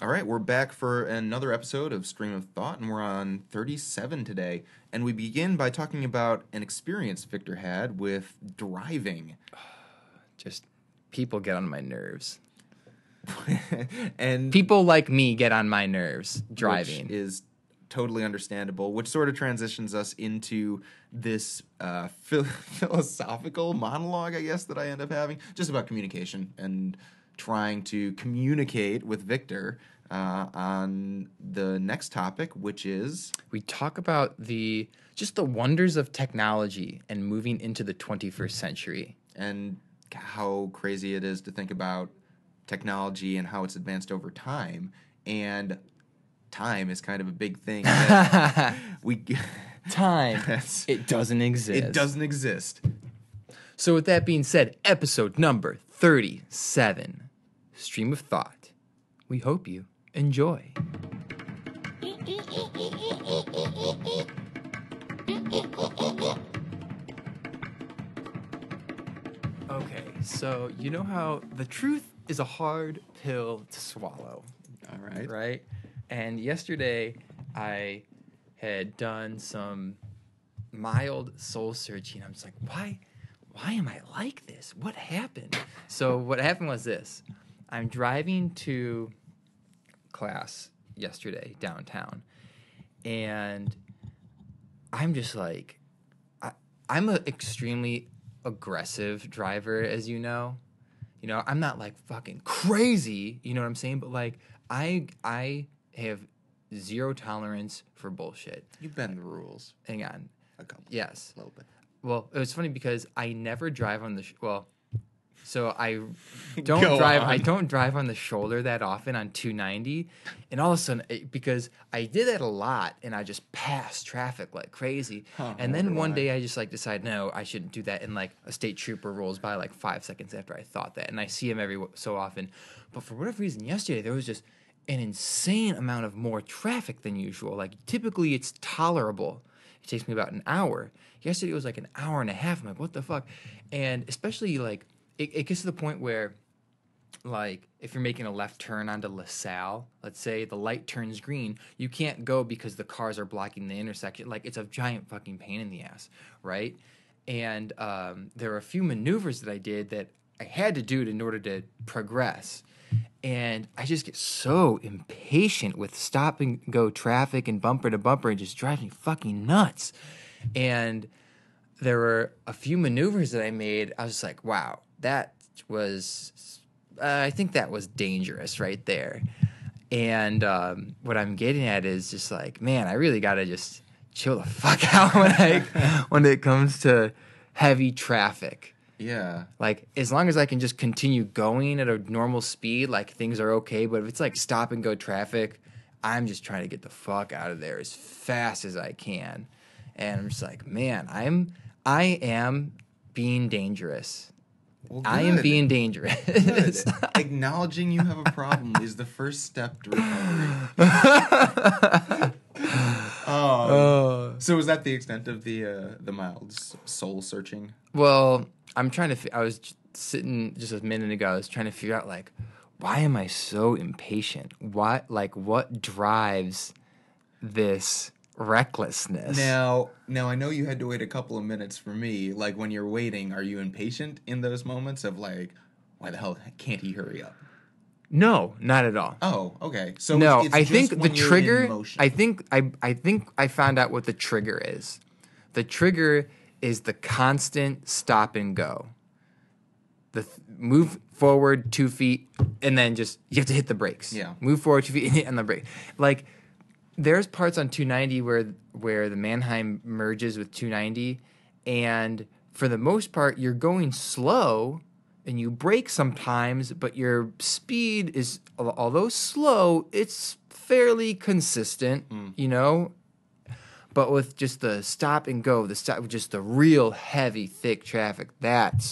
All right, we're back for another episode of Stream of Thought, and we're on 37 today. And we begin by talking about an experience Victor had with driving. Just people get on my nerves. And People like me get on my nerves driving. Which is totally understandable, which sort of transitions us into this philosophical monologue, I guess, that I end up having, just about communication and trying to communicate with Victor on the next topic, which is... We talk about the wonders of technology and moving into the 21st century. And how crazy it is to think about technology and how it's advanced over time. And time is kind of a big thing. Time. It doesn't exist. It doesn't exist. So with that being said, episode number 37, Stream of Thought. We hope you enjoy. Okay, so you know how the truth is a hard pill to swallow. All right. Right? And yesterday I had done some mild soul searching. I'm just like, why am I like this? What happened? So what happened was this. I'm driving to class yesterday downtown, and I'm just like, I'm an extremely aggressive driver, as you know. You know, I'm not like fucking crazy, you know what I'm saying? But like, I have zero tolerance for bullshit. You bend the rules. Hang on. A couple. Yes. A little bit. Well, it was funny because I never drive on the so I don't drive on the shoulder that often on 290, and all of a sudden because I did that a lot and I just passed traffic like crazy. And then one day I just like decide no, I shouldn't do that, and like a state trooper rolls by like 5 seconds after I thought that, and I see him every so often. But for whatever reason yesterday there was just an insane amount of more traffic than usual. Like typically it's tolerable. It takes me about an hour. Yesterday it was like an hour and a half. I'm like, what the fuck? And especially like it gets to the point where, like, if you're making a left turn onto LaSalle, let's say the light turns green, you can't go because the cars are blocking the intersection. Like, it's a giant fucking pain in the ass, right? And there were a few maneuvers that I did that I had to do in order to progress. And I just get so impatient with stop and go traffic and bumper to bumper. It just drives me fucking nuts. And there were a few maneuvers that I made. I was just like, wow, that was, I think that was dangerous right there. And what I'm getting at is just like, man, I really got to just chill the fuck out when it comes to heavy traffic. Yeah. Like, as long as I can just continue going at a normal speed, like, things are okay. But if it's, like, stop and go traffic, I'm just trying to get the fuck out of there as fast as I can. And I'm just like, man, I am being dangerous. Well, I am being dangerous. Good. Acknowledging you have a problem is the first step to recovery. So was that the extent of the mild soul searching? Well, I'm trying to. I was sitting just a minute ago. I was trying to figure out like, why am I so impatient? What drives this recklessness? Now I know you had to wait a couple of minutes for me. Like when you're waiting, are you impatient in those moments of like, why the hell can't he hurry up? No, not at all. Oh, okay. So no, it's I just think when the you're trigger. in motion. I think I found out what the trigger is. The trigger is the constant stop and go. Move forward 2 feet and then just you have to hit the brakes. Yeah. Move forward 2 feet and hit on the brake. Like there's parts on 290 where the Mannheim merges with 290, and for the most part you're going slow. And you brake sometimes, but your speed is, although slow, it's fairly consistent, you know? But with just the stop and go, just the real heavy, thick traffic, that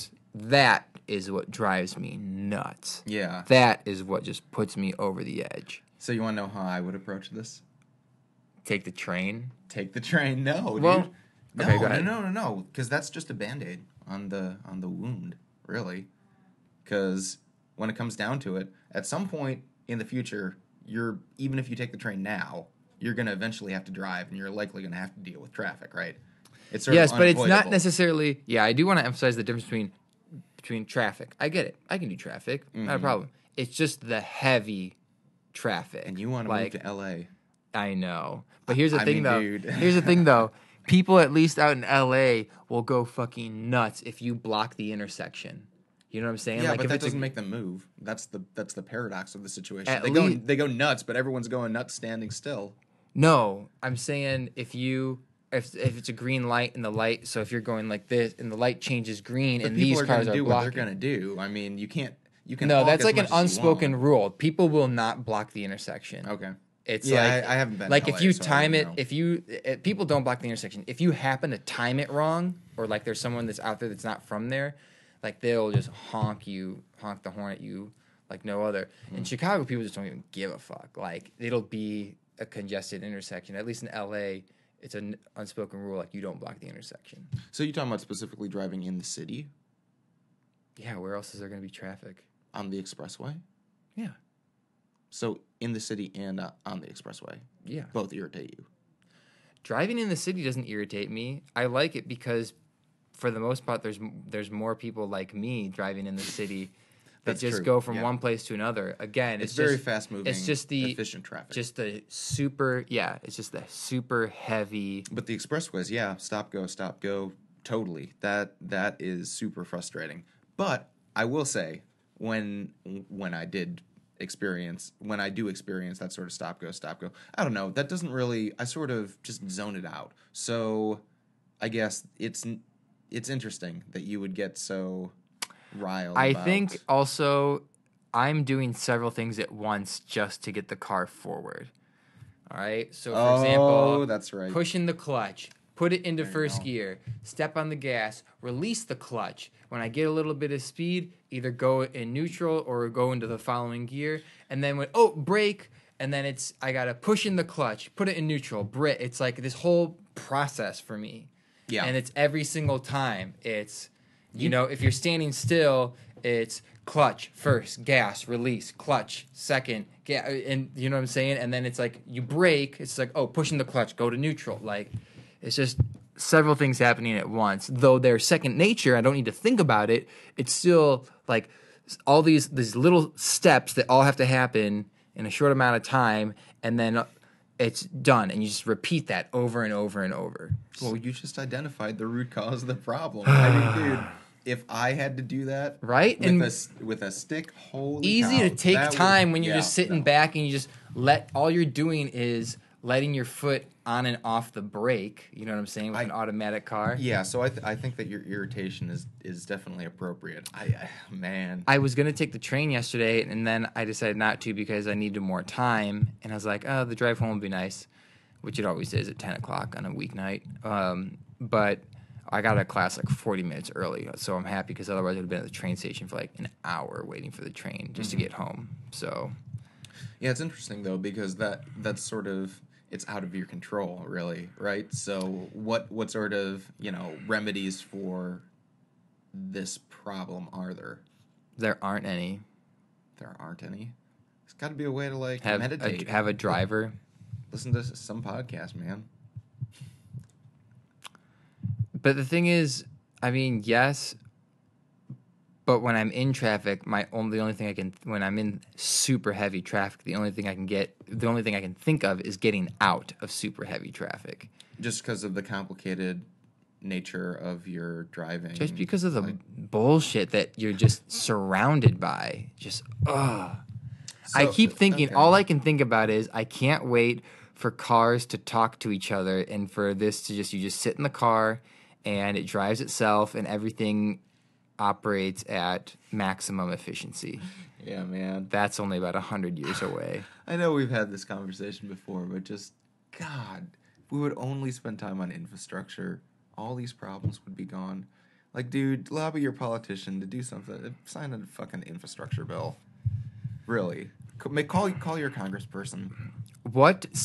is what drives me nuts. Yeah. That is what just puts me over the edge. So you want to know how I would approach this? Take the train? Take the train? No, well, dude. No, okay, go ahead. No. Because that's just a Band-Aid on the wound, really. Because when it comes down to it, at some point in the future, you're even if you take the train now, you're going to eventually have to drive, and you're likely going to have to deal with traffic, right? It's sort Yes, of but it's not unavoidable. necessarily. Yeah, I do want to emphasize the difference between traffic. I get it. I can do traffic. Not a problem. It's just the heavy traffic. And you want to move to L.A. I know. But here's the I thing, mean, though. dude. Here's the thing, though. People, at least out in L.A., will go fucking nuts if you block the intersection. You know what I'm saying? Yeah, like, but if that it's doesn't make them move. That's the paradox of the situation. At They go nuts, but everyone's going nuts standing still. No, I'm saying if it's a green light and the light, so if you're going like this and the light changes green But and people these are going cars to are do what they're blocking. going to do. I mean, you can. No, honk that's as like an much as you unspoken want. rule. People will not block the intersection. Okay. It's Yeah, like I haven't been. like to if LA, you so I time don't it, know. people don't block the intersection. If you happen to time it wrong, or like there's someone that's out there that's not from there, like they'll just honk the horn at you like no other. In Chicago, people just don't even give a fuck. Like it'll be a congested intersection. At least in LA, it's an unspoken rule like you don't block the intersection. So you're talking about specifically driving in the city Yeah, where else is there going to be traffic? on the expressway? Yeah. So in the city and on the expressway, Yeah. both irritate you. Driving in the city doesn't irritate me. I like it because, for the most part, there's more people like me driving in the city that That's just true, go from yeah. one place to another. Again, It's it's very just, fast moving. It's just the efficient traffic. Just the super. Yeah, it's just the super heavy. But the expressways, yeah, stop go, totally. That is super frustrating. But I will say, when I do experience that sort of stop go, I don't know. That doesn't really. I sort of just zone it out. So I guess it's interesting that you would get so riled. I about... think also I'm doing several things at once just to get the car forward. All right. So for example, that's right. Pushing the clutch, put it into There you first go. gear, step on the gas, release the clutch. When I get a little bit of speed, either go in neutral or go into the following gear, and then brake, and then I gotta push in the clutch, put it in neutral, brake. It's like this whole process for me. Yeah. And it's every single time. It's if you're standing still, it's clutch first, gas, release, clutch second, and you know what I'm saying? And then it's like you brake, it's like, pushing the clutch, go to neutral. Like it's just several things happening at once. Though they're second nature, I don't need to think about it. It's still like all these little steps that all have to happen in a short amount of time, and then it's done, and you just repeat that over and over and over. Well, you just identified the root cause of the problem. I mean, dude, if I had to do that, Right? with a stick, holy Easy cow, to take that time would- when you're yeah, just sitting no. back and you just all you're doing is letting your foot on and off the brake. You know what I'm saying? With an automatic car. Yeah, so I think that your irritation is definitely appropriate. Man. I was gonna take the train yesterday, and then I decided not to because I needed more time. And I was like, the drive home would be nice, which it always is at 10 o'clock on a weeknight. But I got out of class like 40 minutes early, so I'm happy because otherwise I would have been at the train station for like an hour waiting for the train just to get home. So Yeah, it's interesting though because that's sort of it's out of your control, really, right? So what sort of remedies for this problem are there? there aren't any. There aren't any. There's got to be a way to like Have meditate. have a driver. Listen to some podcast, man. But the thing is, I mean, yes, but when I'm in traffic, the only thing when I'm in super heavy traffic, the only thing I can think of is getting out of super heavy traffic. Just because of the complicated nature of your driving. Just because of the bullshit that you're just surrounded by. Just, ugh. I keep thinking, all I can think about is I can't wait for cars to talk to each other and for this to you just sit in the car and it drives itself and everything operates at maximum efficiency. Yeah, man. That's only about 100 years away. I know we've had this conversation before, but just, God, if we would only spend time on infrastructure, all these problems would be gone. Like, dude, lobby your politician to do something. Sign a fucking infrastructure bill. Really. Call your congressperson.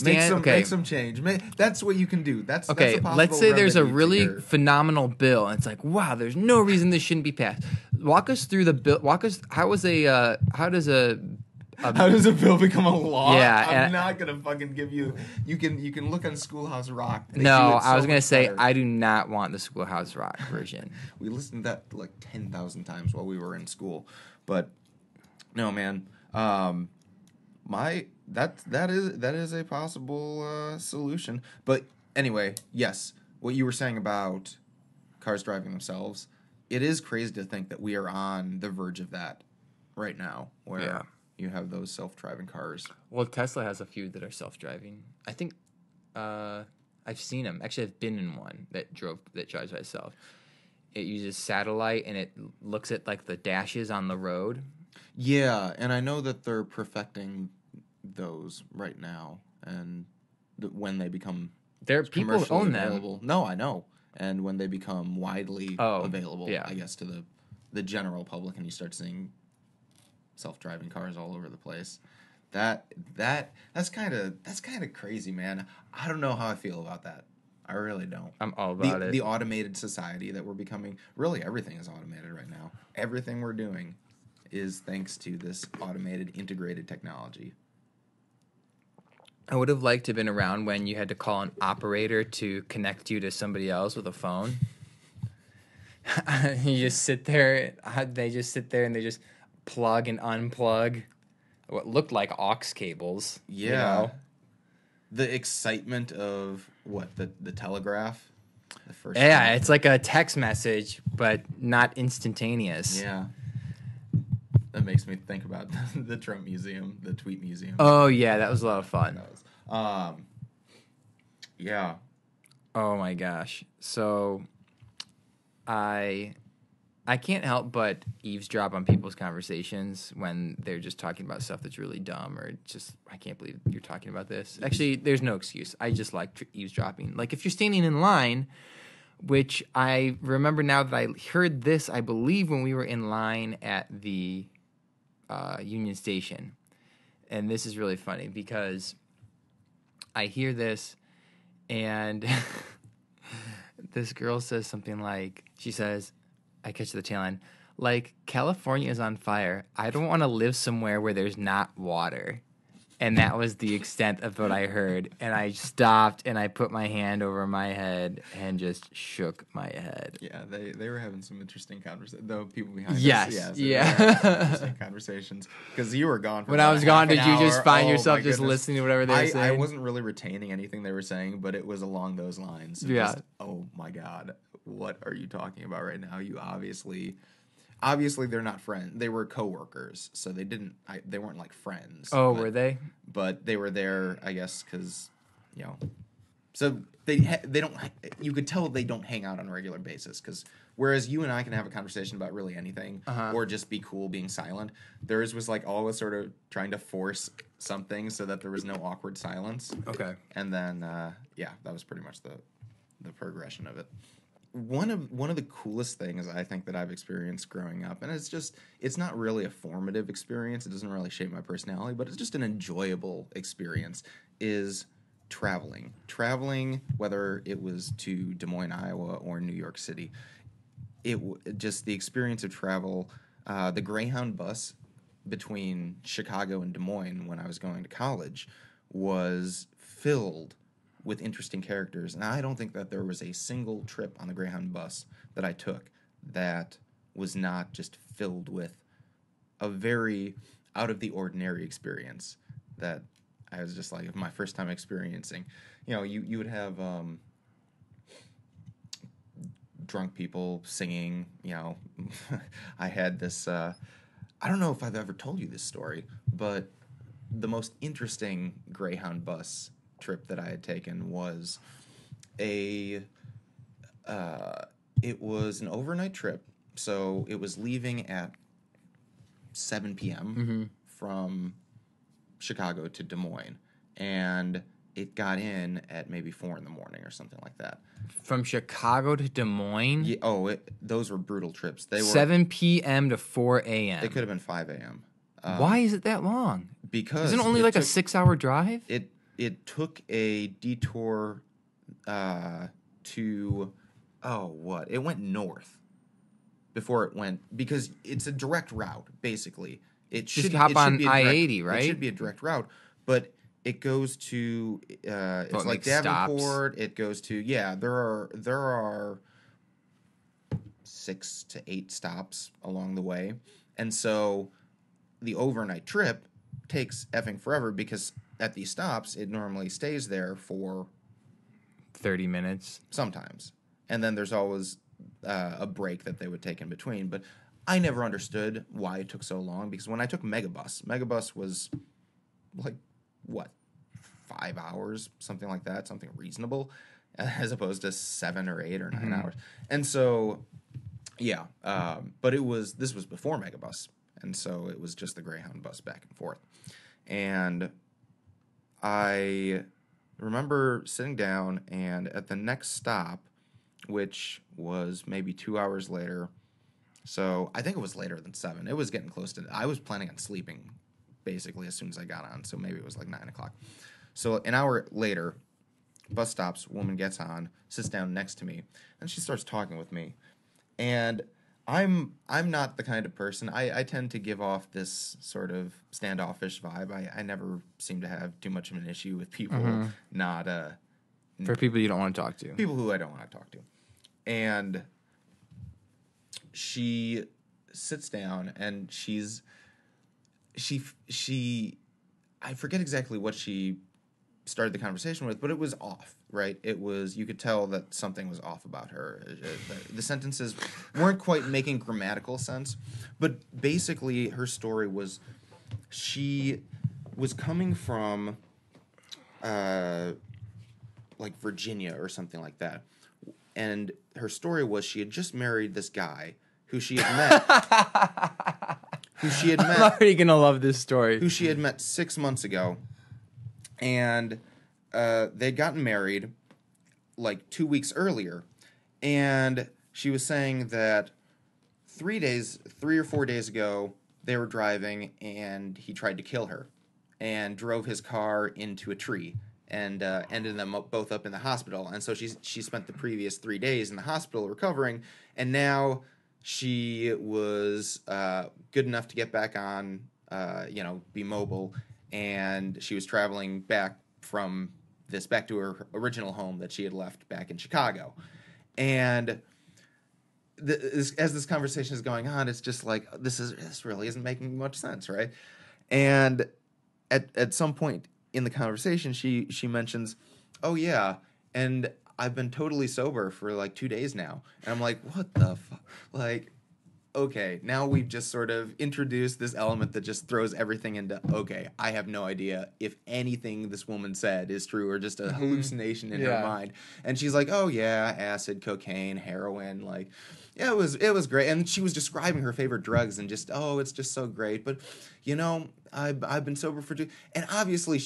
Make some change. That's what you can do. That's a possible let's say there's a remedy to really your- phenomenal bill, and it's like, wow, there's no reason this shouldn't be passed. Walk us through the bill. How does a How does a bill become a law? Yeah, I'm not gonna fucking give you. You can look on Schoolhouse Rock. They No, do it I was so gonna much say better. I do not want the Schoolhouse Rock version. We listened to that like 10,000 times while we were in school, but no, man. That is a possible solution. But anyway, yes, what you were saying about cars driving themselves, it is crazy to think that we are on the verge of that right now, where you have those self-driving cars. Well, Tesla has a few that are self-driving. I think I've seen them. Actually, I've been in one that drives by itself. It uses satellite and it looks at like the dashes on the road. Yeah, and I know that they're perfecting those right now, and when they become People commercially own them. available. No, I know. And when they become widely available, yeah. I guess, to the general public, and you start seeing self-driving cars all over the place, that's kind of crazy, man. I don't know how I feel about that. I really don't. I'm all about it. The automated society that we're becoming. Really, everything is automated right now. Everything we're doing is thanks to this automated, integrated technology. I would have liked to have been around when you had to call an operator to connect you to somebody else with a phone. You just sit there. They just sit there and they just plug and unplug what looked like aux cables. Yeah. You know? The excitement of the telegraph. The first Yeah, it's like a text message, but not instantaneous. Yeah. That makes me think about the Trump Museum, the Tweet Museum. Oh yeah, that was a lot of fun. Yeah. Oh my gosh. So I can't help but eavesdrop on people's conversations when they're just talking about stuff that's really dumb or just I can't believe you're talking about this. Actually, there's no excuse. I just like eavesdropping. Like if you're standing in line, which I remember now that I heard this, I believe when we were in line at the Union Station. And this is really funny because I hear this and this girl says something like, she says, I catch the tail end, like, California is on fire. I don't want to live somewhere where there's not water. And that was the extent of what I heard. And I stopped and I put my hand over my head and just shook my head. Yeah, they were having some interesting conversations. The people behind us. Yes, yeah. They were having some interesting conversations. Because you were gone for When about I was gone, half did an you hour. just find Oh, yourself my just goodness. listening to whatever they were saying? I wasn't really retaining anything they were saying, but it was along those lines. Yeah. Just, oh my God, what are you talking about right now? You obviously they're not friends. They were coworkers, so they weren't like friends. Oh, were they? But they were there, I guess, because so they don't. You could tell they don't hang out on a regular basis. Because whereas you and I can have a conversation about really anything, or just be cool being silent, theirs was like always sort of trying to force something so that there was no awkward silence. Okay. And then that was pretty much the progression of it. One of the coolest things I think that I've experienced growing up, and it's not really a formative experience, it doesn't really shape my personality, but it's just an enjoyable experience, is traveling. Traveling, whether it was to Des Moines, Iowa, or New York City, just the experience of travel, the Greyhound bus between Chicago and Des Moines when I was going to college was filled with interesting characters. And I don't think that there was a single trip on the Greyhound bus that I took that was not just filled with a very out of the ordinary experience that I was just like, my first time experiencing. You would have drunk people singing, I had this, I don't know if I've ever told you this story, but the most interesting Greyhound bus trip that I had taken was it was an overnight trip. So it was leaving at 7 p.m. From Chicago to Des Moines, and it got in at maybe 4 a.m. or something like that. From Chicago to Des Moines? Yeah, those were brutal trips. They were 7 p.m. to 4 a.m. They could have been 5 a.m. Why is it that long? Because isn't it only like a 6-hour drive? It took a detour to it went north before it went, because it's a direct route basically. It Just should hop it should on be a direct, I-80, right? It should be a direct route, but it goes to it's It like makes Davenport. stops? It goes to there are 6 to 8 stops along the way, and so the overnight trip takes effing forever because at these stops it normally stays there for 30 minutes. sometimes, and then there's always a break that they would take in between. But I never understood why it took so long because when I took Megabus was like what 5 hours, something like that, something reasonable, as opposed to 7 or 8 or 9 hours. And so, yeah, but this was before Megabus, and so it was just the Greyhound bus back and forth. And I remember sitting down, and at the next stop, which was maybe 2 hours later, so I think it was later than 7. It was getting close to. I was planning on sleeping basically as soon as I got on, so maybe it was like 9 o'clock. So an hour later, bus stops, woman gets on, sits down next to me, and she starts talking with me. And I'm not the kind of person, I tend to give off this sort of standoffish vibe. I never seem to have too much of an issue with people not For people you don't want to talk to. people who I don't want to talk to. And she sits down and she I forget exactly what she started the conversation with, but it was off, right? It was, you could tell that something was off about her. The sentences weren't quite making grammatical sense, but basically her story was she was coming from like Virginia or something like that. And her story was she had just married this guy who she had met I'm already gonna love this story. who she had met 6 months ago, and they'd gotten married like 2 weeks earlier, and she was saying that 3 or 4 days ago they were driving and he tried to kill her and drove his car into a tree and ended them both up in the hospital. And so she spent the previous 3 days in the hospital recovering, and now she was good enough to get back on, be mobile, and she was traveling back to her original home that she had left back in Chicago. And as this conversation is going on, it's just like, this really isn't making much sense, right? And at some point in the conversation, she mentions, "Oh yeah, and I've been totally sober for like 2 days now." And I'm like, what the fuck? Like, okay, now we've just sort of introduced this element that just throws everything into, okay, I have no idea if anything this woman said is true or just a hallucination in her mind. And she's like, "Oh yeah, acid, cocaine, heroin, like, yeah, it was great." And she was describing her favorite drugs and just, "Oh, it's just so great. But, I've been sober for 2." And obviously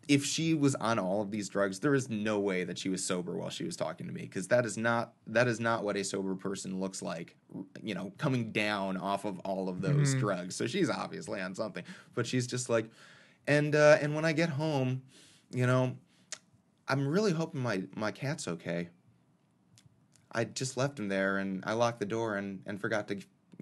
if she was on all of these drugs, there is no way that she was sober while she was talking to me, because that is not what a sober person looks like, coming down off of all of those drugs. So she's obviously on something, but she's just like, and when I get home, I'm really hoping my cat's okay. I just left him there, and I locked the door and forgot to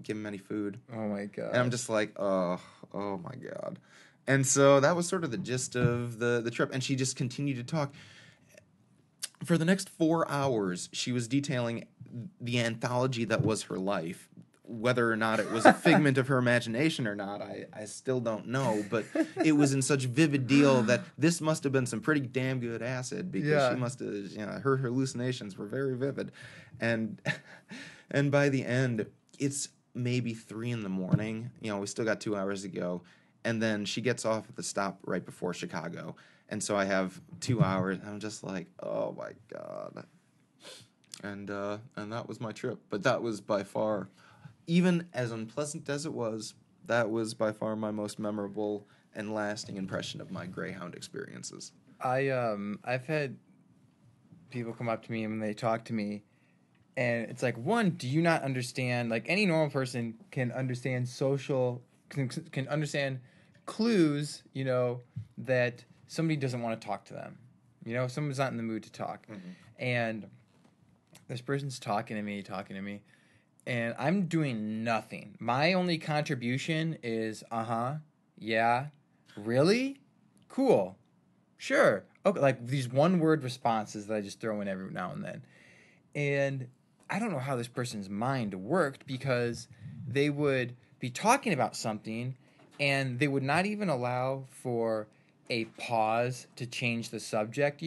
give him any food. Oh my god! And I'm just like, oh my god. And so that was sort of the gist of the trip. And she just continued to talk. For the next 4 hours, she was detailing the anthology that was her life. Whether or not it was a figment of her imagination or not, I still don't know. But it was in such vivid detail that this must have been some pretty damn good acid, because she must have, her hallucinations were very vivid. And by the end, it's maybe 3 a.m. We still got 2 hours to go. And then she gets off at the stop right before Chicago. And so I have 2 hours. And I'm just like, oh my god. And that was my trip. But that was by far, even as unpleasant as it was, that was by far my most memorable and lasting impression of my Greyhound experiences. I've had people come up to me and when they talk to me, and it's like, one, do you not understand? Like, any normal person can understand can understand clues, that somebody doesn't want to talk to them. Someone's not in the mood to talk. Mm-hmm. And this person's talking to me, and I'm doing nothing. My only contribution is, yeah, really? Cool. Sure. Okay, like these one-word responses that I just throw in every now and then. And I don't know how this person's mind worked because they would be talking about something and they would not even allow for a pause to change the subject,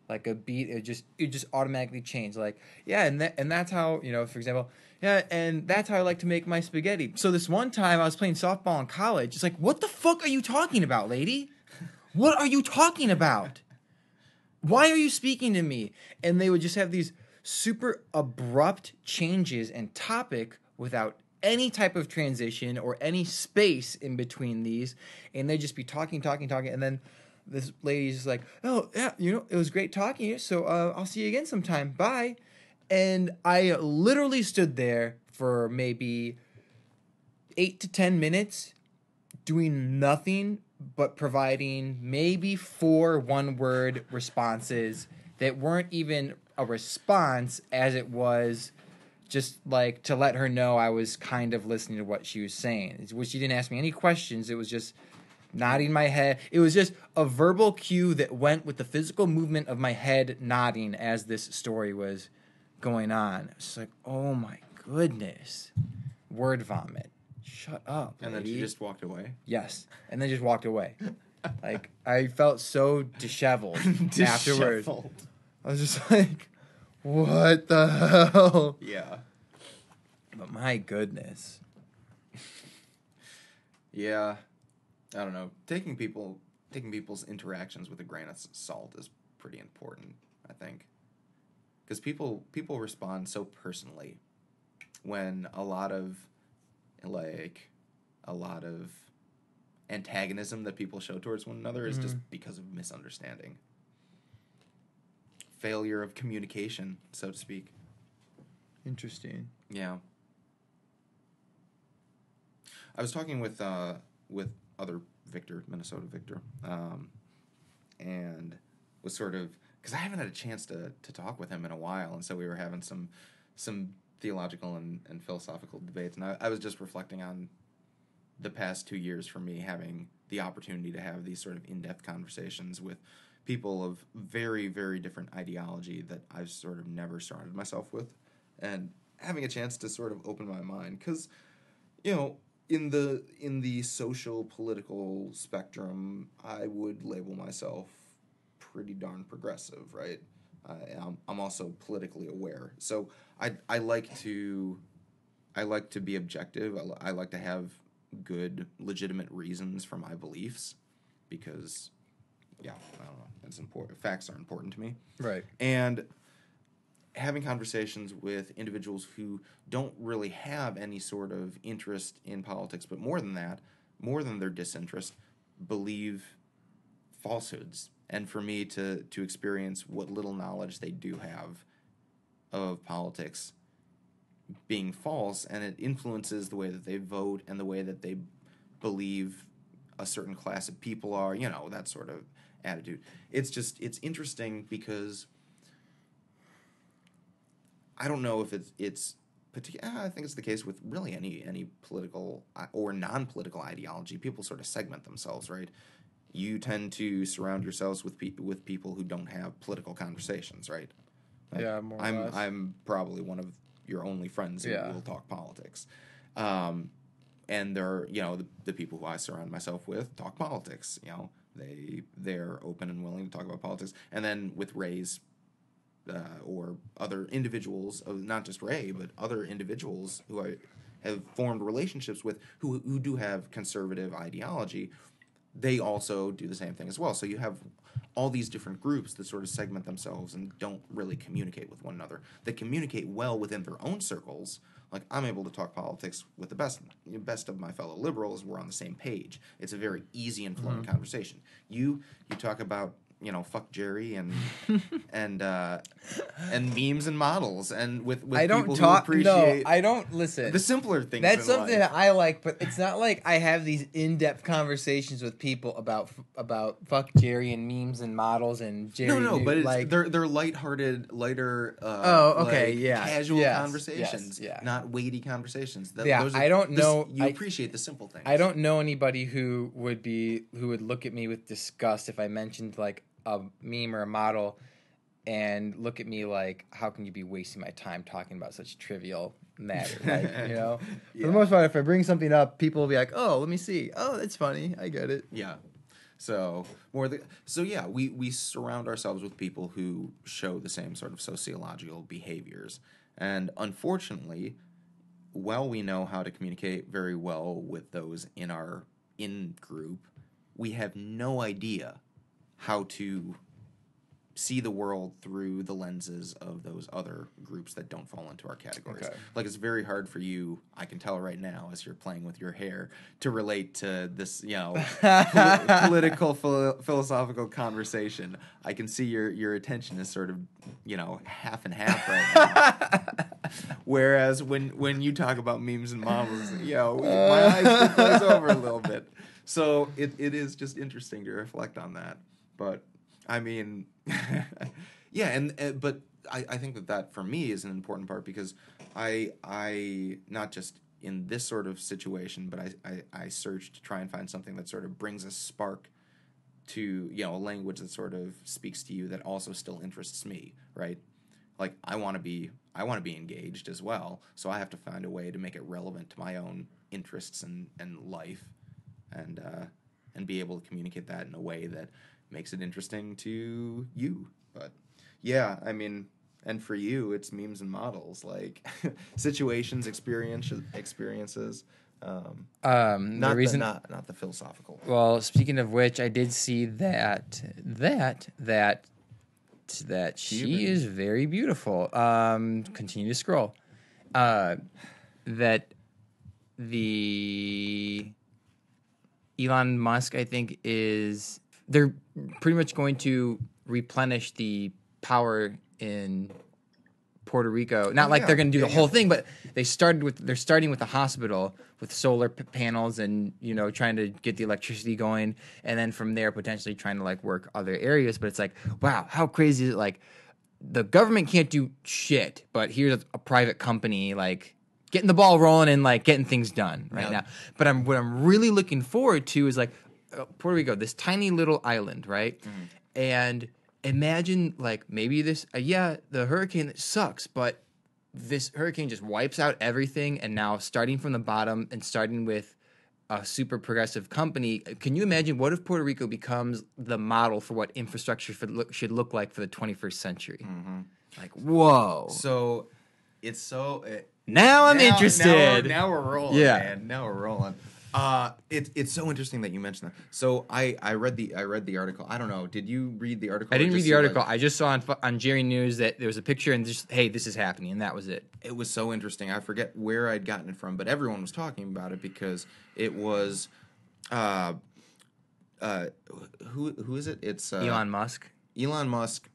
like a beat. It just automatically change. Like, yeah, and that's how, for example, yeah, and that's how I like to make my spaghetti. So this one time I was playing softball in college. It's like, what the fuck are you talking about, lady? What are you talking about? Why are you speaking to me? And they would just have these super abrupt changes in topic without any type of transition or any space in between these. And they'd just be talking. And then this lady's just like, oh, yeah, it was great talking to you. So I'll see you again sometime. Bye. And I literally stood there for maybe 8 to 10 minutes doing nothing but providing maybe 4 one-word responses that weren't even a response, as it was just like to let her know I was kind of listening to what she was saying. Which she didn't ask me any questions. It was just nodding my head. It was just a verbal cue that went with the physical movement of my head nodding as this story was going on. It's like, oh my goodness. Word vomit. Shut up, lady. And then she just walked away? Yes. And then just walked away. Like, I felt so disheveled afterwards. I was just like, what the hell? Yeah. But my goodness. Yeah. I don't know. Taking people's interactions with a grain of salt is pretty important, I think. Because people respond so personally when a lot of antagonism that people show towards one another is just because of misunderstanding. Failure of communication, so to speak. Interesting. Yeah. I was talking with other Victor, Minnesota Victor, and was sort of, because I haven't had a chance to talk with him in a while, and so we were having some theological and philosophical debates, and I was just reflecting on the past 2 years for me, having the opportunity to have these sort of in-depth conversations with people of very, very different ideology that I've sort of never surrounded myself with, and having a chance to sort of open my mind, because, in the social political spectrum, I would label myself pretty darn progressive, right? I'm also politically aware, so I like to be objective. I like to have good, legitimate reasons for my beliefs, because, yeah, I don't know, it's important. Facts are important to me, right? And having conversations with individuals who don't really have any sort of interest in politics, but more than that, more than their disinterest, believe falsehoods. And for me to experience what little knowledge they do have of politics being false, and it influences the way that they vote and the way that they believe a certain class of people are, that sort of attitude. It's interesting because I don't know if it's particular. I think it's the case with really any political or non-political ideology. People sort of segment themselves, right? You tend to surround yourselves with people who don't have political conversations, right? Yeah, more or less. I'm probably one of your only friends who will talk politics, and they're the people who I surround myself with talk politics. They're open and willing to talk about politics, and then with Ray's. Or other individuals, not just Ray, but other individuals who I have formed relationships with who do have conservative ideology, they also do the same thing as well. So you have all these different groups that sort of segment themselves and don't really communicate with one another. They communicate well within their own circles. Like, I'm able to talk politics with the best of my fellow liberals. We're on the same page. It's a very easy and flowing conversation. You talk about fuck Jerry and and memes and models and with I don't people talk. who appreciate No, I don't listen. the simpler things. That's in something life. that I like, but it's not like I have these in-depth conversations with people about fuck Jerry and memes and models and Jerry. No, but it's like they're lighthearted, lighter. okay, casual conversations, yes. not weighty conversations. I don't know. You appreciate the simple things. I don't know anybody who would look at me with disgust if I mentioned like a meme or a model, and look at me like, how can you be wasting my time talking about such trivial matter? Like, for the most part, if I bring something up, people will be like, "Oh, let me see. Oh, that's funny. I get it." Yeah. So we surround ourselves with people who show the same sort of sociological behaviors, and unfortunately, while we know how to communicate very well with those in our in-group, we have no idea how to see the world through the lenses of those other groups that don't fall into our categories. Okay. Like, it's very hard for you, I can tell right now as you're playing with your hair, to relate to this, political, philosophical conversation. I can see your attention is sort of, half and half right now. Whereas when you talk about memes and models, my eyes do close over a little bit. So it is just interesting to reflect on that. But I mean, but I think that for me is an important part, because I not just in this sort of situation, but I search to try and find something that sort of brings a spark to, a language that sort of speaks to you that also still interests me, right? Like, I want to be engaged as well, so I have to find a way to make it relevant to my own interests and life, and be able to communicate that in a way that makes it interesting to you. But yeah, I mean, and for you, it's memes and models, like situations, experiences. Not the philosophical. Well, speaking of which, I did see that she is very beautiful. Continue to scroll. That the Elon Musk, I think, they're pretty much going to replenish the power in Puerto Rico. Not they're going to do the whole thing, but they're starting with the hospital with solar panels and, trying to get the electricity going. And then from there, potentially trying to work other areas. But it's like, wow, how crazy is it? Like, the government can't do shit, but here's a private company, getting the ball rolling and getting things done now. But what I'm really looking forward to is Puerto Rico, this tiny little island, right? Mm-hmm. And imagine maybe this, the hurricane sucks, but this hurricane just wipes out everything. And now starting from the bottom and starting with a super progressive company, can you imagine what if Puerto Rico becomes the model for what infrastructure should look like for the 21st century? Mm-hmm. Whoa. So it's so... Now I'm interested. Now we're rolling, man. Now we're rolling. It's so interesting that you mentioned that. So I read the article. I don't know. Did you read the article? I didn't read the article. I just saw on Jerry News that there was a picture and just, hey, this is happening, and that was it. It was so interesting. I forget where I'd gotten it from, but everyone was talking about it because it was, who is it? It's Elon Musk. Elon Musk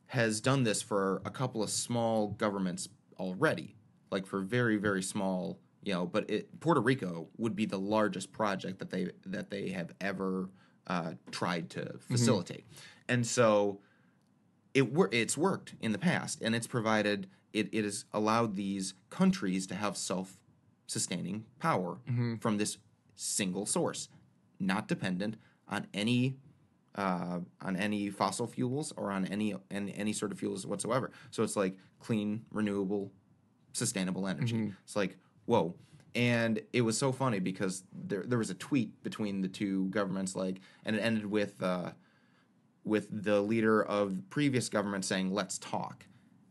has done this for a couple of small governments already, for very, very small. But Puerto Rico would be the largest project that they have ever tried to facilitate, and so it's worked in the past, and it's provided it has allowed these countries to have self-sustaining power from this single source, not dependent on any fossil fuels or on any sort of fuels whatsoever. So it's clean, renewable, sustainable energy. It's whoa. And it was so funny because there was a tweet between the two governments, and it ended with the leader of the previous government saying, "Let's talk,"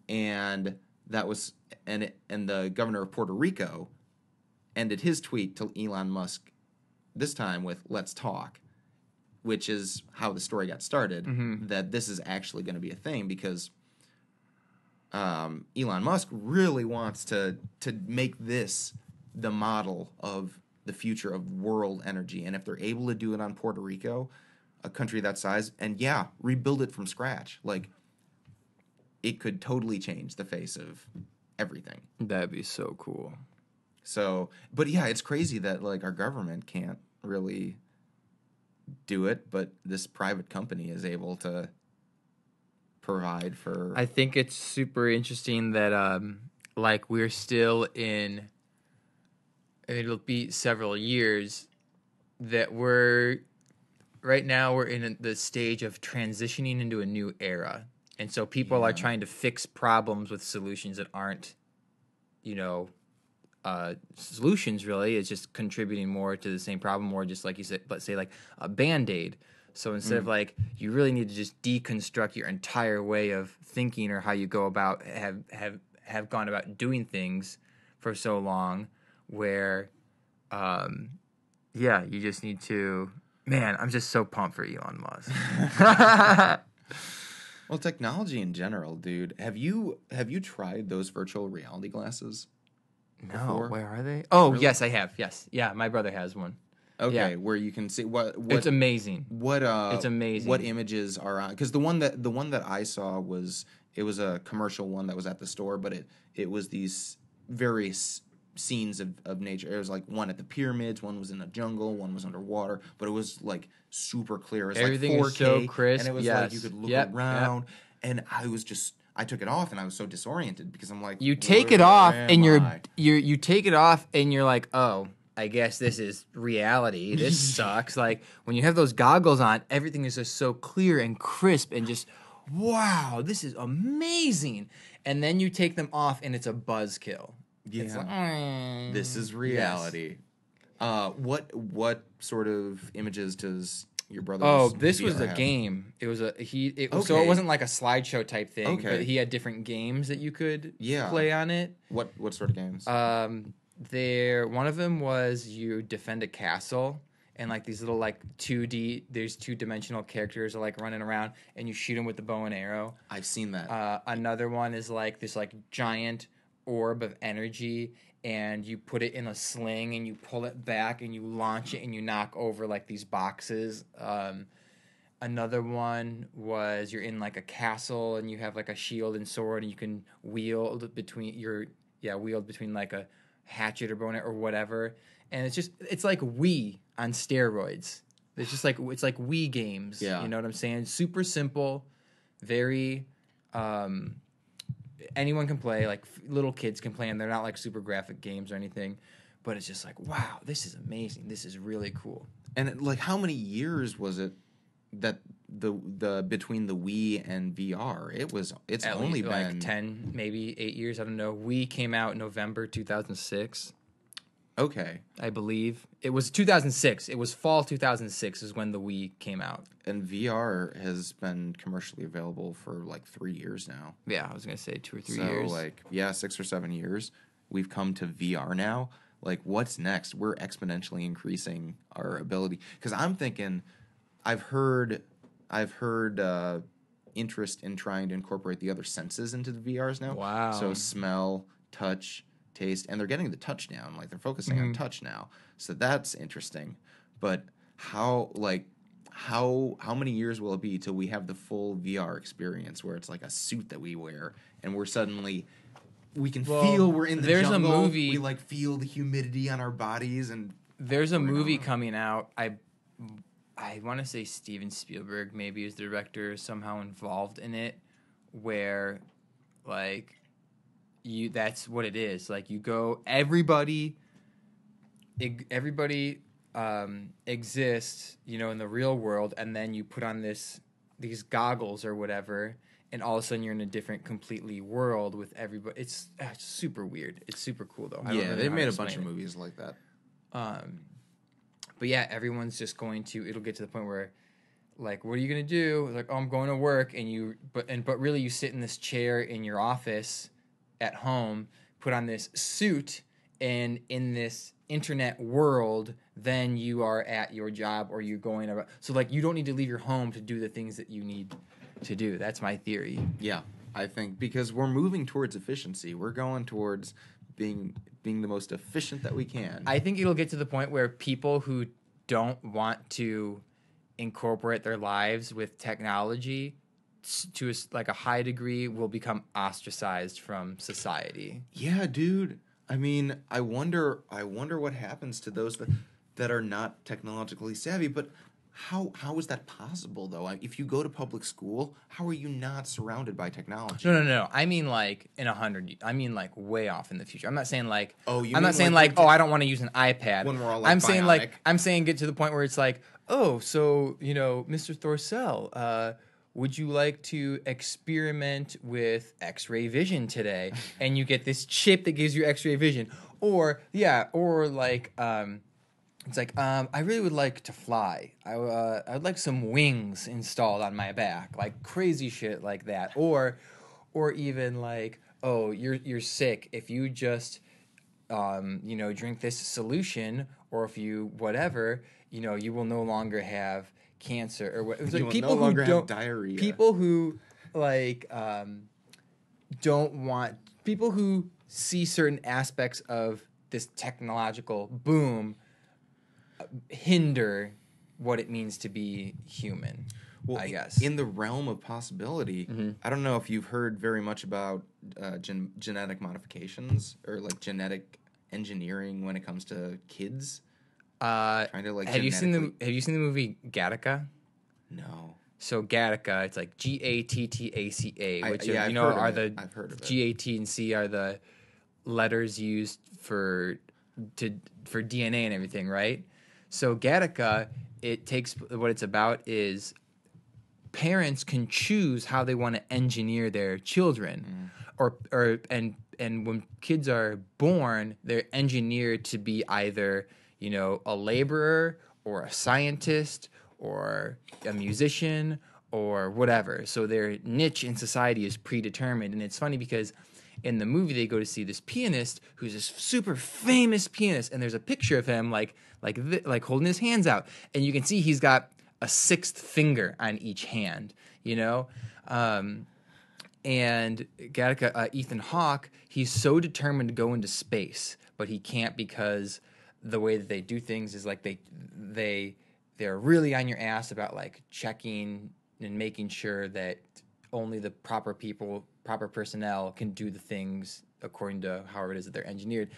and that was and the governor of Puerto Rico ended his tweet to Elon Musk this time with "Let's talk," which is how the story got started. That this is actually going to be a thing because Elon Musk really wants to make this the model of the future of world energy, and if they're able to do it on Puerto Rico, a country that size and rebuild it from scratch. Like, it could totally change the face of everything. That'd be so cool. So, but yeah, it's crazy that like our government can't really do it, but this private company is able to provide for. I think it's super interesting that like we're still in. It'll be several years that we're right now we're in the stage of transitioning into a new era. And so people are trying to fix problems with solutions that aren't, solutions really. It's just contributing more to the same problem, or just like you said, let's say like a Band-Aid. So instead of like, you really need to just deconstruct your entire way of thinking or how you go about, have gone about doing things for so long where, you just need to, man, I'm just so pumped for Elon Musk. Well, technology in general, dude. Have you tried those virtual reality glasses? No, before? where are they? Oh, Really? yes, I have. Yes, yeah, my brother has one. Okay, Yeah. where you can see what It's amazing. it's amazing. What images are on? Because the one that I saw was a commercial one that was at the store, but it was these various scenes of nature. It was like one at the pyramids, one was in a jungle, one was underwater, but it was like super clear. It was Everything like 4K, is so crisp. and it was like you could look around. And I took it off and I was so disoriented because I'm like, You take it off and I? you take it off and you're like, oh, I guess this is reality. This sucks. Like when you have those goggles on, everything is just so clear and crisp and just, wow, this is amazing. And then you take them off and it's a buzzkill. Yeah, It's like, this is reality. Yes. What sort of images does your brother? Oh, this was a have? game. It was so it Okay. wasn't like a slideshow type thing. Okay. But he had different games that you could Yeah. play on it. What sort of games? One of them was you defend a castle and like these little like 2D. There's 2-dimensional characters are like running around and you shoot them with the bow and arrow. I've seen that. Another one is like this like giant orb of energy and you put it in a sling and you pull it back and you launch it and you knock over like these boxes. Another one was you're in like a castle and you have like a shield and sword and you can wield between like a hatchet or bow or whatever. And it's like Wii on steroids. It's like Wii games. Yeah. You know what I'm saying? Super simple, very anyone can play, like little kids can play, and they're not like super graphic games or anything, but it's just like, wow, this is amazing. This is really cool. And like, how many years was it that the between the Wii and VR? It's At only least, been like 10, maybe 8 years. I don't know. Wii came out in November 2006. Okay. I believe it was 2006. It was fall 2006 is when the Wii came out. And VR has been commercially available for like 3 years now. Yeah, I was gonna say 2 or 3 so, years. like, 6 or 7 years. We've come to VR now. Like, what's next? We're exponentially increasing our ability. Because I'm thinking, I've heard interest in trying to incorporate the other senses into the VRs now. Wow. So smell, touch, taste, and they're getting the touch down. Like, they're focusing on touch now. So that's interesting. But how many years will it be till we have the full VR experience where it's like a suit that we wear and we can feel we're in the jungle. There's a movie. We like feel the humidity on our bodies and there's a movie coming out. I want to say Steven Spielberg maybe is the director, somehow involved in it, where like that's what it is. Like you go, everybody exists, in the real world, and then you put on these goggles or whatever, and all of a sudden you're in a different completely world with everybody. It's super weird. It's super cool though. They've made a bunch of movies like that. But yeah, everyone's just it'll get to the point where, like, what are you gonna do? Like, oh, I'm going to work, but really you sit in this chair in your office at home, put on this suit, and in this internet world, then you are at your job or you're going about. So like, you don't need to leave your home to do the things that you need to do. That's my theory. Yeah, I think because we're moving towards efficiency. We're going towards being the most efficient that we can. I think it'll get to the point where people who don't want to incorporate their lives with technology to like a high degree will become ostracized from society. Yeah, dude. I mean, I wonder what happens to those that are not technologically savvy. But how is that possible though? If you go to public school, how are you not surrounded by technology? No. I mean, like in 100. I mean, like way off in the future. I'm not saying like. Oh, you I'm mean not saying like like, oh, I don't want to use an iPad. when we're all, like, I'm saying bionic? like I'm saying get to the point where it's like, oh, so Mr. Thorcell, would you like to experiment with X-ray vision today? And you get this chip that gives you X-ray vision, or like. It's like, I really would like to fly. I'd like some wings installed on my back, like crazy shit like that. Or even like, oh, you're sick. If you just, drink this solution, or if you whatever, you will no longer have cancer. Or what? It was You like will people no longer who don't have diarrhea. people who like don't want people who see certain aspects of this technological boom hinder what it means to be human. Well, I guess in the realm of possibility, I don't know if you've heard very much about genetic modifications or like genetic engineering when it comes to kids. Trying to like Have you seen the movie Gattaca? No. So Gattaca, it's like Gattaca, which I've heard of it. GAT and C are the letters used for DNA and everything, right? So Gattaca, it takes what it's about is parents can choose how they want to engineer their children, and when kids are born, they're engineered to be either a laborer or a scientist or a musician or whatever. So their niche in society is predetermined, and it's funny because in the movie they go to see this pianist who's this super famous pianist, and there's a picture of him like holding his hands out, and you can see he's got a sixth finger on each hand, and Gattaca, Ethan Hawke, he's so determined to go into space, but he can't because the way that they do things is like they're really on your ass about like checking and making sure that only the proper personnel can do the things according to however it is that they're engineered.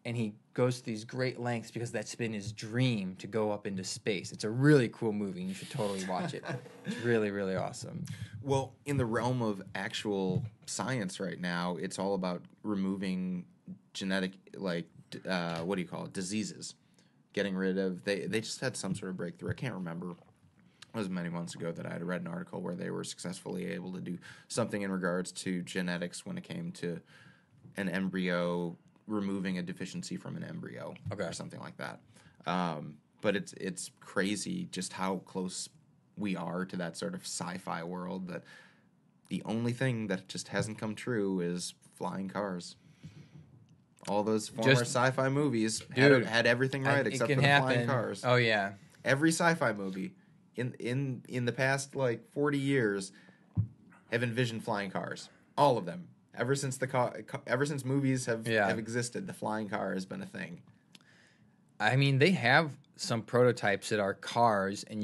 And he goes to these great lengths because that's been his dream to go up into space. It's a really cool movie, and you should totally watch it. It's really, really awesome. Well, in the realm of actual science right now, it's all about removing genetic, like, what do you call it, diseases. Getting rid of, they just had some sort of breakthrough. I can't remember. It was many months ago that I had read an article where they were successfully able to do something in regards to genetics when it came to an embryo, removing a deficiency from an embryo or something like that. But it's crazy just how close we are to that sort of sci-fi world that the only thing that just hasn't come true is flying cars. All those former sci-fi movies had everything right except for the flying cars. Oh yeah. Every sci-fi movie in the past like 40 years have envisioned flying cars. All of them. Ever since movies have existed, the flying car has been a thing. I mean, they have some prototypes that are cars, and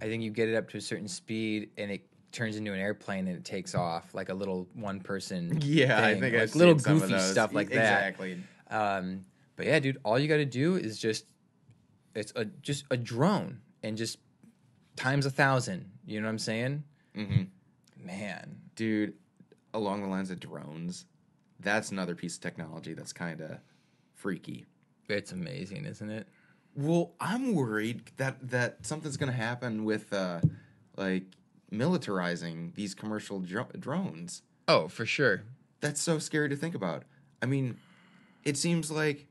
I think you get it up to a certain speed, and it turns into an airplane, and it takes off like a little one-person thing. I think like I've little seen some goofy of those. stuff like that. Exactly. But yeah, dude, all you got to do is just a drone, and just times 1,000. You know what I'm saying? Mm-hmm. Man, dude. Along the lines of drones, that's another piece of technology that's kind of freaky. It's amazing, isn't it? Well, I'm worried that something's going to happen with like militarizing these commercial drones. Oh, for sure. That's so scary to think about. I mean, it seems like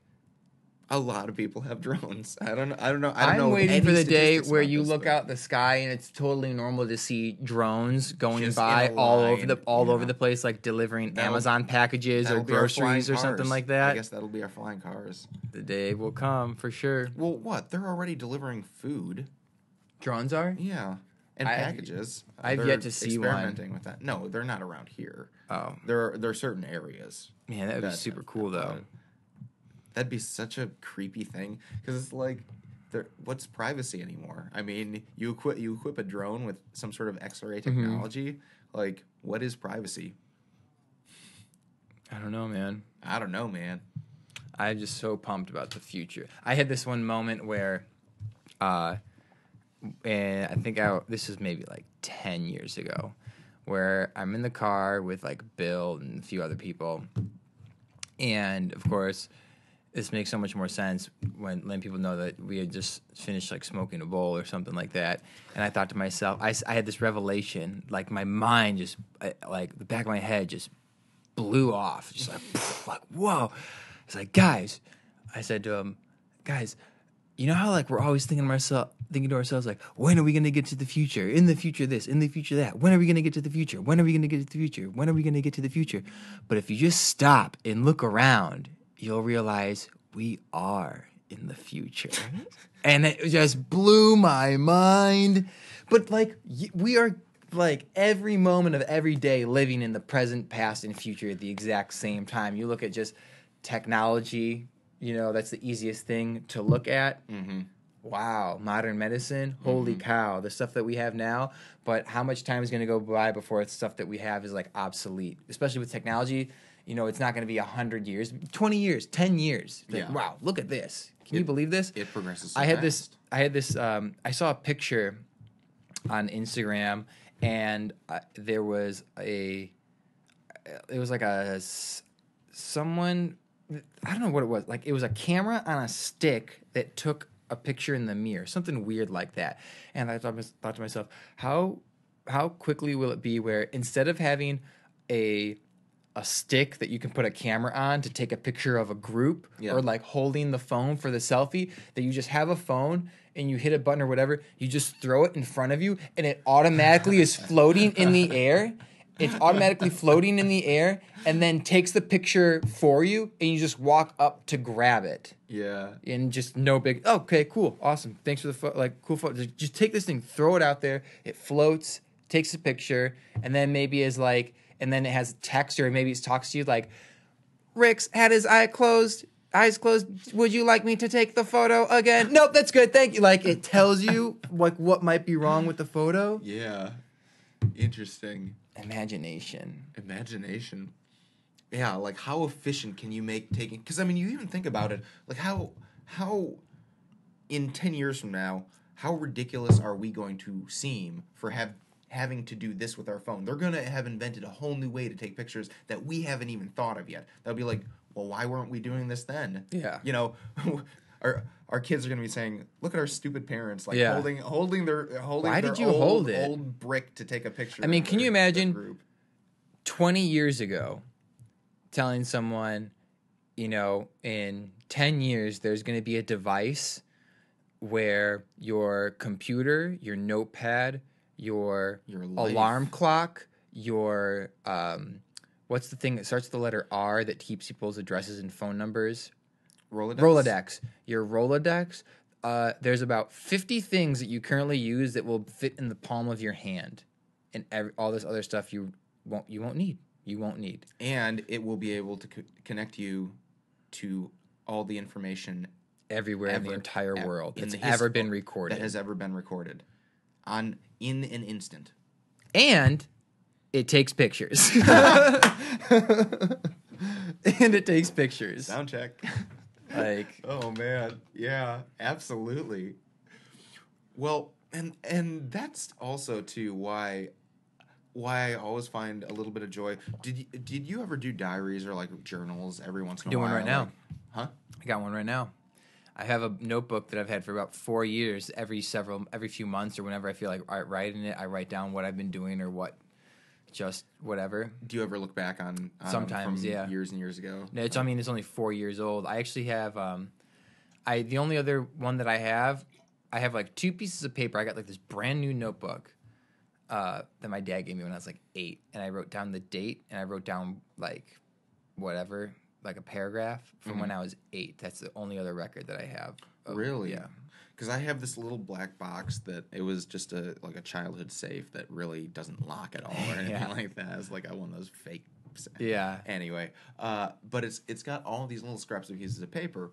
a lot of people have drones. I don't know. I'm waiting for the day where you look out the sky and it's totally normal to see drones going just by all over the place, like delivering Amazon packages or groceries or something like that. I guess that'll be our flying cars. The day will come for sure. Well, what? They're already delivering food. Drones are? Yeah. And packages. I've yet to see experimenting with that. No, they're not around here. Oh. There are certain areas. Man, that would be super cool though. That'd be such a creepy thing because it's like what's privacy anymore? I mean, you equip a drone with some sort of X-ray Mm-hmm. technology. Like, what is privacy? I don't know, man. I'm just so pumped about the future. I had this one moment where, and I think this is maybe like 10 years ago, where I'm in the car with like Bill and a few other people. And of course, this makes so much more sense when letting people know that we had just finished like smoking a bowl or something like that. And I thought to myself, I had this revelation, like my mind just, like the back of my head just blew off. Just like, poof, like, whoa. It's like, guys, I said to him, guys, you know how like we're always thinking to ourselves like, when are we gonna get to the future? In the future this, in the future that. When are we gonna get to the future? When are we gonna get to the future? When are we gonna get to the future? But if you just stop and look around, you'll realize we are in the future. And it just blew my mind. But like we are like every moment of every day living in the present, past, and future at the exact same time. You look at just technology. That's the easiest thing to look at. Mm-hmm. Wow, modern medicine, holy cow, the stuff that we have now. But how much time is going to go by before it's stuff that we have is like obsolete? Especially with technology, it's not going to be 100 years, 20 years, 10 years. Like, wow, look at this. Can you believe this? It progresses so fast. I saw a picture on Instagram, and there was someone, I don't know what it was. Like, it was a camera on a stick that took a picture in the mirror, something weird like that. And I thought to myself, how quickly will it be where instead of having a stick that you can put a camera on to take a picture of a group, or like holding the phone for the selfie, that you just have a phone and you hit a button or whatever, you just throw it in front of you and it automatically is floating in the air. It's automatically floating in the air and then takes the picture for you, and you just walk up to grab it. Yeah. And just no big, okay, cool, awesome. Thanks for the cool photo. Just take this thing, throw it out there. It floats, takes a picture, and then maybe and then it has text, or maybe it talks to you like, Rick's had his eyes closed. Would you like me to take the photo again? Nope, that's good. Thank you. Like, it tells you like what might be wrong with the photo. Yeah. Interesting. Imagination. Yeah, like how efficient can you make taking? Because I mean, you even think about it, like how in 10 years from now, how ridiculous are we going to seem for having to do this with our phone? They're gonna have invented a whole new way to take pictures that we haven't even thought of yet. They'll be like, well, why weren't we doing this then? Yeah. Our kids are gonna be saying, "Look at our stupid parents, like Yeah. holding their Why did you hold it? old brick to take a picture." I mean, can you imagine group. 20 years ago telling someone, in 10 years there's going to be a device where your computer, your notepad, your alarm clock, your what's the thing that starts with the letter R that keeps people's addresses and phone numbers? Rolodex. Your Rolodex. There's about 50 things that you currently use that will fit in the palm of your hand, and all this other stuff you won't need. And it will be able to connect you to all the information everywhere in the entire world that has ever been recorded. In an instant. And it takes pictures. Sound check. Like, oh man, yeah, absolutely. Well, and that's also too why I always find a little bit of joy. Did you ever do diaries or like journals every once in a while? Doing right now. Like, huh? I got one right now. I have a notebook that I've had for about 4 years. Every few months or whenever I feel like writing it, I write down what I've been doing or just whatever. Do you ever look back on sometimes, from yeah, years and years ago? No, it's only 4 years old. I actually have the only other one that I have like 2 pieces of paper. I got like this brand new notebook that my dad gave me when I was like 8, and I wrote down the date, and I wrote down like whatever, like a paragraph from when I was 8. That's the only other record that I have. Really? Yeah. Because I have this little black box that it was just a childhood safe that really doesn't lock at all or anything like that. It's like one of those fake. Yeah. Anyway, but it's got all these little scraps of pieces of paper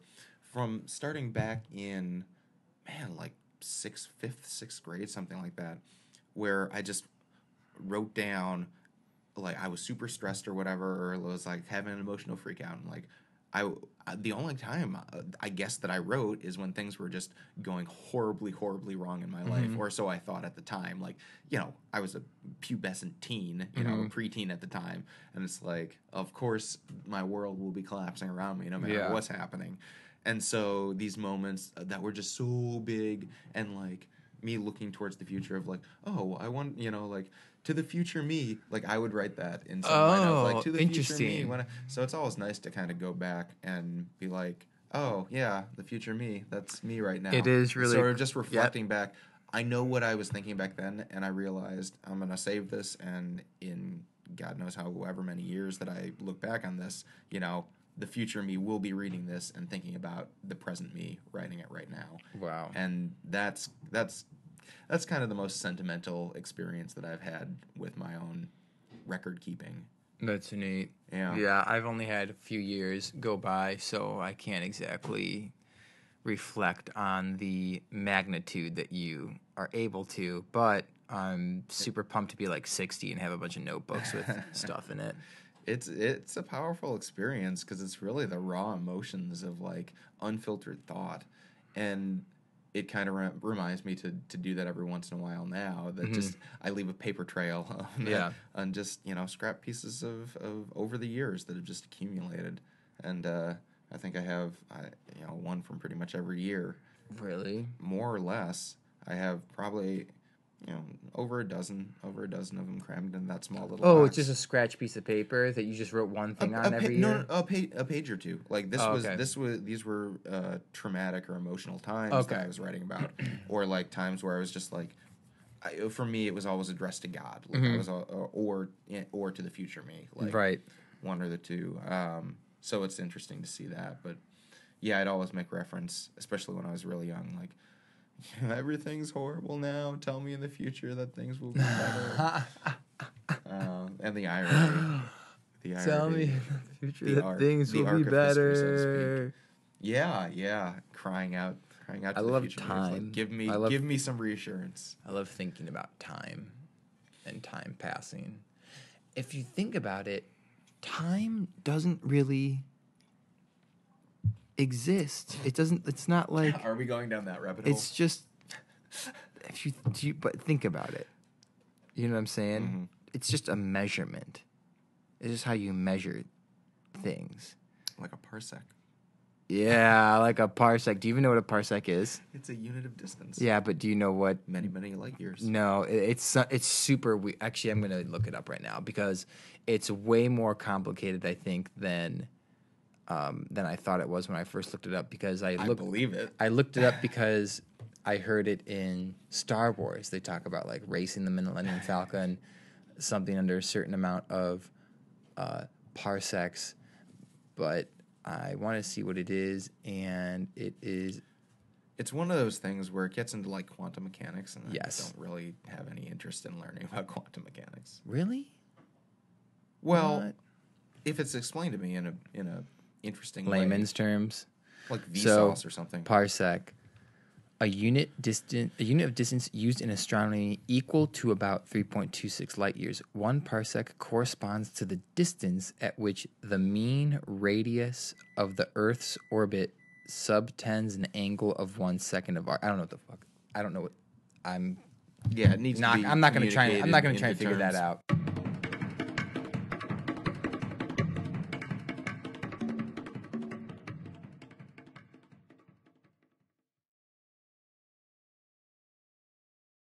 from starting back in man, like fifth, sixth grade, something like that, where I just wrote down like I was super stressed or whatever, or was like having an emotional freak out. And like the only time I guess that I wrote is when things were just going horribly, horribly wrong in my life, or so I thought at the time. Like, you know, I was a pubescent teen, you know, a preteen at the time, and it's like, of course, my world will be collapsing around me no matter what's happening. And so these moments that were just so big, and like me looking towards the future of like, oh, I want, you know, like to the future me, like I would write that in some line. I was like, to the future me. So it's always nice to kind of go back and be like, oh yeah, the future me, that's me right now. It is really sort of just reflecting back. I know what I was thinking back then, and I realized I'm gonna save this, and in God knows however many years that I look back on this, you know, the future me will be reading this and thinking about the present me writing it right now. Wow. And that's kind of the most sentimental experience that I've had with my own record keeping. That's neat. Yeah. Yeah, I've only had a few years go by, so I can't exactly reflect on the magnitude that you are able to, but I'm super pumped to be like 60 and have a bunch of notebooks with stuff in it. It's a powerful experience because it's really the raw emotions of like unfiltered thought, and it kind of reminds me to do that every once in a while now. That just I leave a paper trail on just, you know, scrap pieces of over the years that have just accumulated, and I think I have you know, one from pretty much every year. Really? More or less. I have probably, you know, over a dozen of them crammed in that small little box. It's just a scratch piece of paper that you just wrote one thing on every year? No, a page or two. Like these were traumatic or emotional times that I was writing about, or like times where I was just like, for me it was always addressed to God, like I was or to the future me, like one or the two. So it's interesting to see that, but yeah, I'd always make reference, especially when I was really young, like, everything's horrible now. Tell me in the future that things will be better. And the irony. Tell me in the future that things will be better. History, so to speak. Yeah. Crying out to I the love future. time. Like, give me some reassurance. I love thinking about time and time passing. If you think about it, time doesn't really exist. It's not like... Are we going down that rabbit hole? It's just... but think about it. You know what I'm saying? Mm-hmm. It's just a measurement. It's just how you measure things. Like a parsec. Yeah, like a parsec. Do you even know what a parsec is? It's a unit of distance. Yeah, but do you know what... Many light years. No, it's super weird. Actually, I'm going to look it up right now because it's way more complicated, I think, than I thought it was when I first looked it up. Because I believe it. I looked it up because I heard it in Star Wars. They talk about like racing the Millennium Falcon, something under a certain amount of parsecs, but I want to see what it is, and it is... It's one of those things where it gets into like quantum mechanics, and I don't really have any interest in learning about quantum mechanics. Really? Well, if it's explained to me in a interesting layman's terms, like Vsauce or something. Parsec, a unit of distance used in astronomy equal to about 3.26 light years. 1 parsec corresponds to the distance at which the mean radius of the Earth's orbit subtends an angle of 1 second of arc. I don't know what the fuck. I don't know what I'm. Yeah, it needs. I'm not going to try and figure that out.